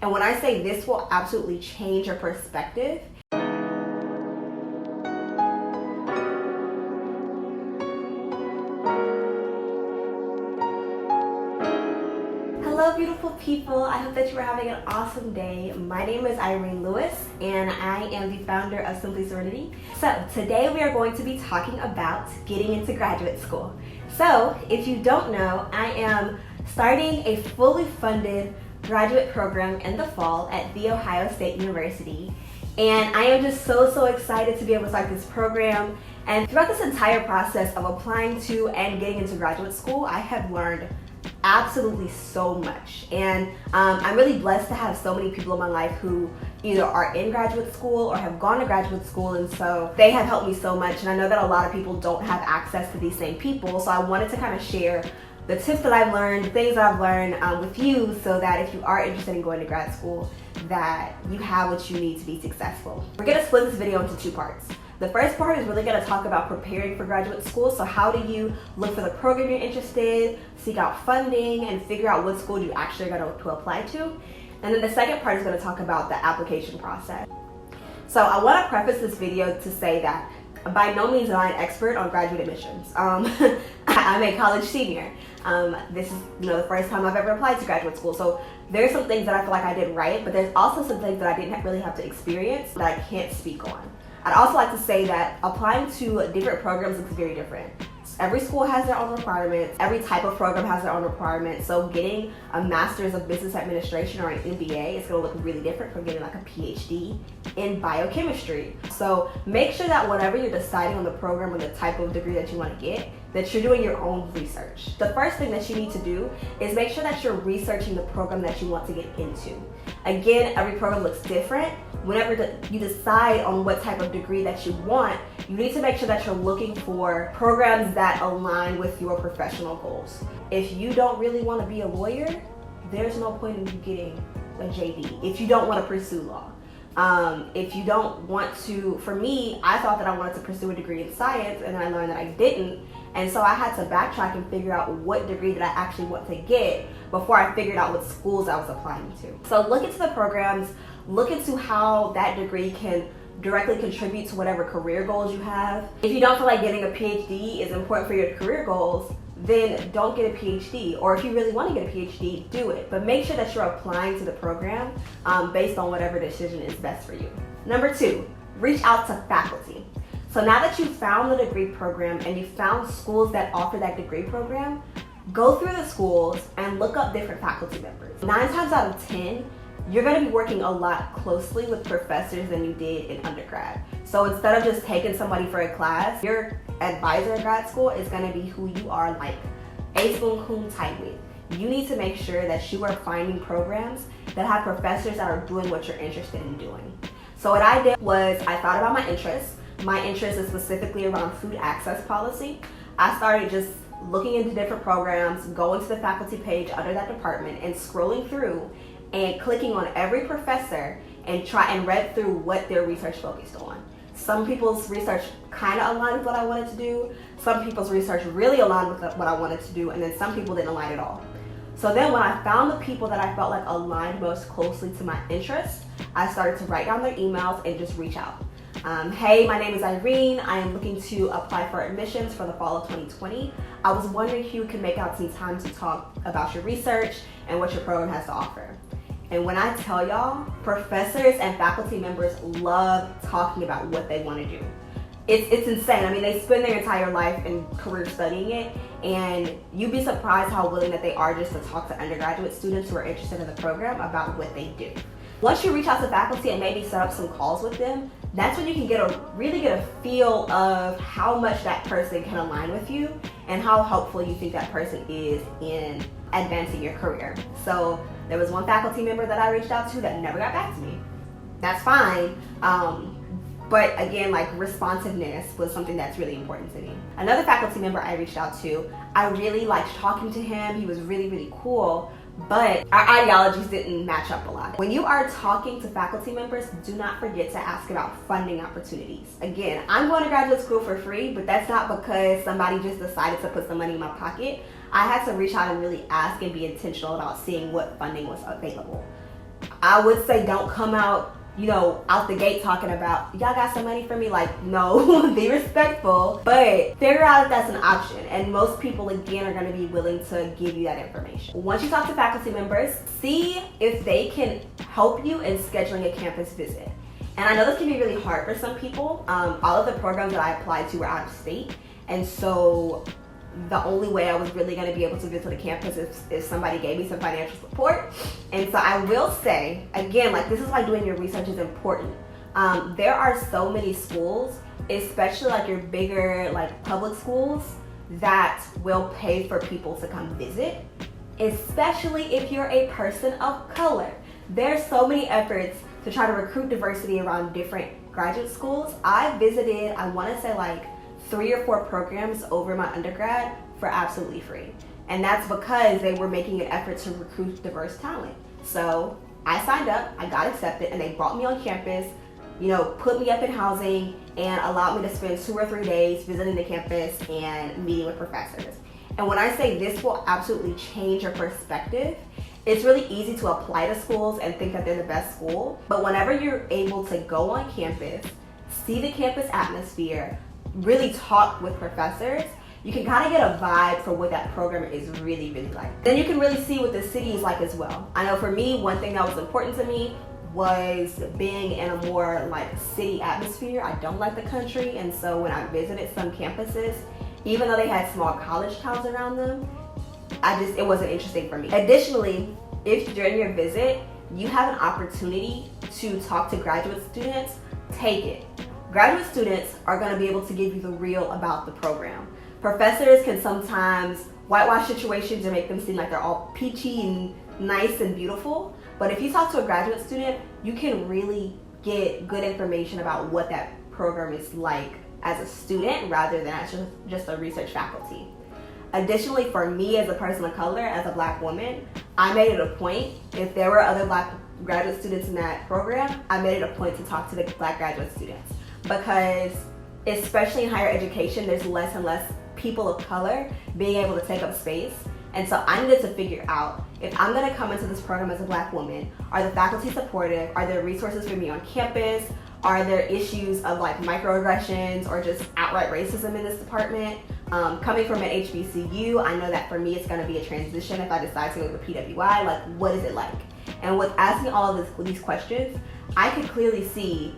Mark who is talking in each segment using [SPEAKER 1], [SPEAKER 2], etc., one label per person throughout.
[SPEAKER 1] And when I say this will absolutely change your perspective, hello beautiful people, I hope that you are having an awesome day. My name is Irene Lewis and I am the founder of Simply Serenity. So today we are going to be talking about getting into graduate school. So if you don't know, I am starting a fully funded graduate program in the fall at The Ohio State University. And I am just so excited to be able to start this program. And throughout this entire process of applying to and getting into graduate school, I have learned absolutely so much. And I'm really blessed to have so many people in my life who either are in graduate school or have gone to graduate school, and so they have helped me so much. And I know that a lot of people don't have access to these same people, so I wanted to kind of share the tips that I've learned, things that I've learned with you, so that if you are interested in going to grad school, that you have what you need to be successful. We're gonna split this video into two parts. The first part is really gonna talk about preparing for graduate school. So how do you look for the program you're interested, seek out funding, and figure out what school you actually are going to apply to. And then the second part is gonna talk about the application process. So I wanna preface this video to say that by no means am I an expert on graduate admissions. I'm a college senior. This is the first time I've ever applied to graduate school. So there's some things that I feel like I did right, but there's also some things that I didn't really have to experience that I can't speak on. I'd also like to say that applying to different programs looks very different. Every school has their own requirements. Every type of program has their own requirements. So getting a master's of business administration or an MBA is going to look really different from getting like a PhD in biochemistry. So make sure that whenever you're deciding on the program or the type of degree that you want to get, that you're doing your own research. The first thing that you need to do is make sure that you're researching the program that you want to get into. Again, every program looks different. Whenever you decide on what type of degree that you want, you need to make sure that you're looking for programs that align with your professional goals. If you don't really want to be a lawyer, there's no point in you getting a JD if you don't want to pursue law. If you don't want to, for me, I thought that I wanted to pursue a degree in science, and I learned that I didn't. And so I had to backtrack and figure out what degree did I actually want to get before I figured out what schools I was applying to. So look into the programs, look into how that degree can directly contribute to whatever career goals you have. If you don't feel like getting a PhD is important for your career goals, then don't get a PhD. Or if you really want to get a PhD, do it. But make sure that you're applying to the program based on whatever decision is best for you. Number two, reach out to faculty. So now that you've found the degree program and you found schools that offer that degree program, go through the schools and look up different faculty members. 9 times out of 10, you're going to be working a lot closely with professors than you did in undergrad. So instead of just taking somebody for a class, your advisor in grad school is going to be who you are like a spoon coon tight with. You need to make sure that you are finding programs that have professors that are doing what you're interested in doing. So what I did was I thought about my interests. My interest is specifically around food access policy. I started just looking into different programs, going to the faculty page under that department and scrolling through and clicking on every professor and read through what their research focused on. Some people's research kind of aligned with what I wanted to do. Some people's research really aligned with what I wanted to do, and then some people didn't align at all. So then when I found the people that I felt like aligned most closely to my interests, I started to write down their emails and just reach out. Hey, my name is Irene. I am looking to apply for admissions for the fall of 2020. I was wondering if you could make out some time to talk about your research and what your program has to offer. And when I tell y'all, professors and faculty members love talking about what they want to do. It's insane. I mean, they spend their entire life and career studying it, and you'd be surprised how willing that they are just to talk to undergraduate students who are interested in the program about what they do. Once you reach out to faculty and maybe set up some calls with them, that's when you can really get a feel of how much that person can align with you and how helpful you think that person is in advancing your career. So there was one faculty member that I reached out to that never got back to me. That's fine. But again, like responsiveness was something that's really important to me. Another faculty member I reached out to, I really liked talking to him. He was really cool, but our ideologies didn't match up a lot. When you are talking to faculty members, do not forget to ask about funding opportunities. Again, I'm going to graduate school for free, but that's not because somebody just decided to put some money in my pocket. I had to reach out and really ask and be intentional about seeing what funding was available. I would say don't come out, out the gate talking about, y'all got some money for me? Like, no, be respectful, but figure out if that's an option. And most people, again, are gonna be willing to give you that information. Once you talk to faculty members, see if they can help you in scheduling a campus visit. And I know this can be really hard for some people. All of the programs that I applied to were out of state. And so the only way I was really going to be able to visit a campus is if somebody gave me some financial support. And so I will say, again, like, this is why doing your research is important. There are so many schools, especially like your bigger like public schools, that will pay for people to come visit, especially if you're a person of color. There's so many efforts to try to recruit diversity around different graduate schools. I visited, I want to say like 3 or 4 programs over my undergrad for absolutely free. And that's because they were making an effort to recruit diverse talent. So I signed up, I got accepted, and they brought me on campus, put me up in housing, and allowed me to spend 2 or 3 days visiting the campus and meeting with professors. And when I say this will absolutely change your perspective, it's really easy to apply to schools and think that they're the best school. But whenever you're able to go on campus, see the campus atmosphere, really talk with professors, you can kind of get a vibe for what that program is really, really like. Then you can really see what the city is like as well. I know for me, one thing that was important to me was being in a more like city atmosphere. I don't like the country, and so when I visited some campuses, even though they had small college towns around them, it wasn't interesting for me. Additionally, if during your visit you have an opportunity to talk to graduate students, take it. Graduate students are going to be able to give you the real about the program. Professors can sometimes whitewash situations and make them seem like they're all peachy and nice and beautiful. But if you talk to a graduate student, you can really get good information about what that program is like as a student rather than as just a research faculty. Additionally, for me as a person of color, as a Black woman, I made it a point, if there were other Black graduate students in that program, I made it a point to talk to the Black graduate students. Because especially in higher education, there's less and less people of color being able to take up space. And so I needed to figure out, if I'm gonna come into this program as a Black woman, are the faculty supportive? Are there resources for me on campus? Are there issues of like microaggressions or just outright racism in this department? Coming from an HBCU, I know that for me it's gonna be a transition if I decide to go to PWI, like what is it like? And with asking all of these questions, I could clearly see,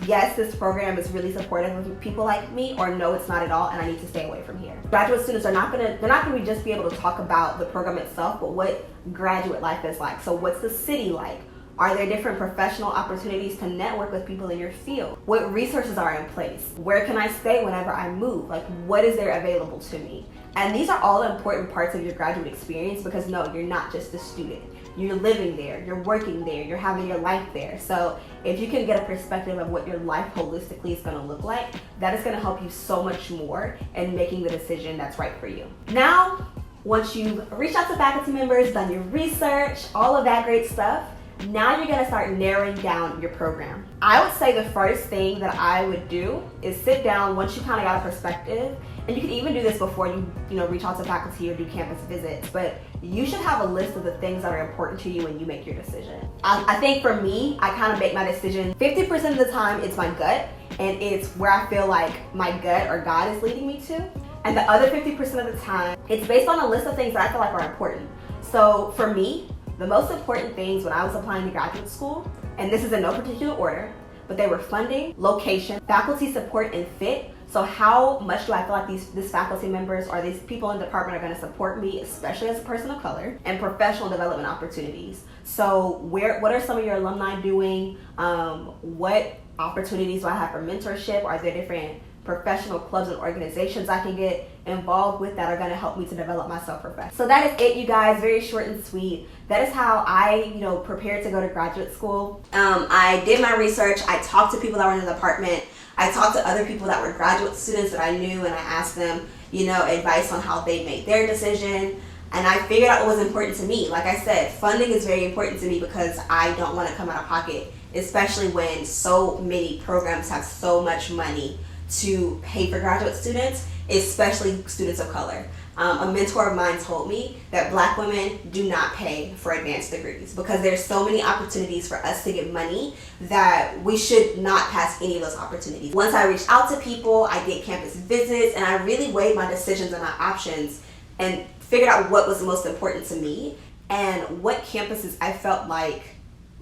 [SPEAKER 1] yes, this program is really supportive of people like me, or no, it's not at all, and I need to stay away from here. Graduate students they're not gonna just be able to talk about the program itself, but what graduate life is like. So what's the city like? Are there different professional opportunities to network with people in your field? What resources are in place? Where can I stay whenever I move? Like, what is there available to me? And these are all important parts of your graduate experience, because no, you're not just a student. You're living there, you're working there, you're having your life there. So if you can get a perspective of what your life holistically is gonna look like, that is gonna help you so much more in making the decision that's right for you. Now, once you've reached out to faculty members, done your research, all of that great stuff, now you're gonna start narrowing down your program. I would say the first thing that I would do is sit down once you kind of got a perspective, and you can even do this before you reach out to faculty or do campus visits, but you should have a list of the things that are important to you when you make your decision. I think for me, I kind of make my decision 50% of the time it's my gut, and it's where I feel like my gut or God is leading me to. And the other 50% of the time, it's based on a list of things that I feel like are important. So for me, the most important things when I was applying to graduate school, and this is in no particular order, but they were funding, location, faculty support, and fit. So how much do I feel like these faculty members or these people in the department are going to support me, especially as a person of color, and professional development opportunities. So what are some of your alumni doing? What opportunities do I have for mentorship? Are there different professional clubs and organizations I can get involved with that are going to help me to develop myself professionally? So that is it, you guys. Very short and sweet. That is how I, prepared to go to graduate school. I did my research. I talked to people that were in the department. I talked to other people that were graduate students that I knew, and I asked them, advice on how they made their decision. And I figured out what was important to me. Like I said, funding is very important to me because I don't want to come out of pocket, especially when so many programs have so much money to pay for graduate students, especially students of color. A mentor of mine told me that Black women do not pay for advanced degrees because there's so many opportunities for us to get money that we should not pass any of those opportunities. Once I reached out to people, I did campus visits, and I really weighed my decisions and my options and figured out what was most important to me and what campuses I felt like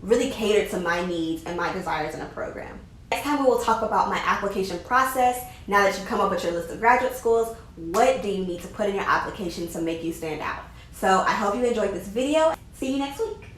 [SPEAKER 1] really catered to my needs and my desires in a program. Next time we will talk about my application process. Now that you've come up with your list of graduate schools, what do you need to put in your application to make you stand out? So I hope you enjoyed this video. See you next week.